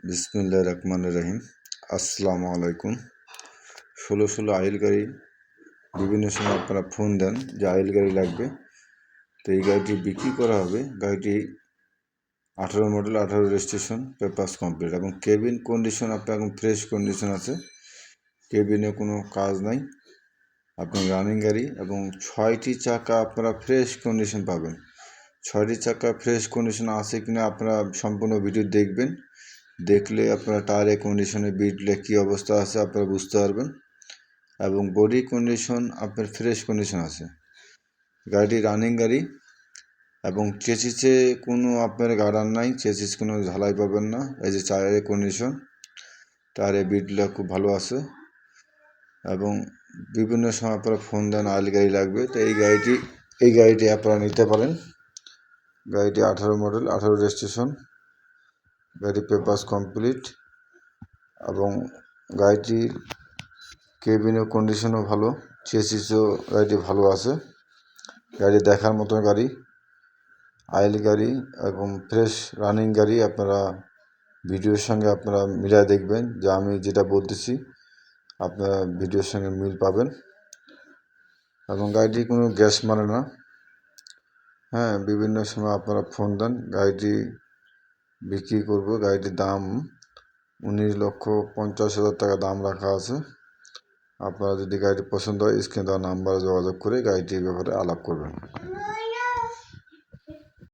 বিসমিল্লাহির রহমানির রহিম। আসসালামু আলাইকুম। 16 আইল গাড়ি বিভিন্ন সময় আপনারা ফোন দেন যে আইল গাড়ি লাগবে, তো এই গাড়িটি বিক্রি করা হবে। গাড়িটি 18 মডেল, 18 রেজিস্ট্রেশন, পেপারস কমপ্লিট এবং কেবিন কন্ডিশন আপনার এখন ফ্রেশ কন্ডিশন আছে, কেবিনে কোনো কাজ নাই। আপনার রানিং গাড়ি এবং 6টি চাকা আপনারা ফ্রেশ কন্ডিশন পাবেন। 6টি চাকা ফ্রেশ কন্ডিশন আছে কিনা আপনারা সম্পূর্ণ ভিডিও দেখবেন। দেখলে আপনারা টায়ারের কন্ডিশনে বিটলে কী অবস্থা আছে আপনারা বুঝতে পারবেন এবং বডি কন্ডিশন আপনার ফ্রেশ কন্ডিশন আছে। গাড়িটি রানিং গাড়ি এবং চেসিসে কোনো আপনার গার্ডার নাই, চেসিস কোনো ঝালাই পাবেন না। এই যে টায়ারের কন্ডিশন, টায়ারের বিটলা খুব ভালো আছে এবং বিভিন্ন সময় আপনারা ফোন দেন আইল গাড়ি লাগবে, তো এই গাড়িটি আপনারা নিতে পারেন। গাড়িটি 18 মডেল, 18 রেজিস্ট্রেশন, গাড়ি পেপারস কমপ্লিট এবং গাড়িটির কেবিনের কন্ডিশনও ভালো, চেসিসও গাড়িটি ভালো আছে। গাড়ি দেখার মতো গাড়ি, আইল গাড়ি এবং ফ্রেশ রানিং গাড়ি। আপনারা ভিডিওর সঙ্গে আপনারা মিলাই দেখবেন যে আমি যেটা বলতেছি আপনারা ভিডিওর সঙ্গে মিল পাবেন এবং গাড়িটি কোনো গ্যাস মানে না। হ্যাঁ, বিভিন্ন সময় আপনারা ফোন দেন, গাড়িটি বিক্রি করব। গাড়িটির দাম 19,50,000 টাকা দাম রাখা আছে। আপনারা যদি গাড়িটি পছন্দ হয় স্ক্রিনে দেওয়া নাম্বারে যোগাযোগ করে গাড়িটির ব্যাপারে আলাপ করবেন।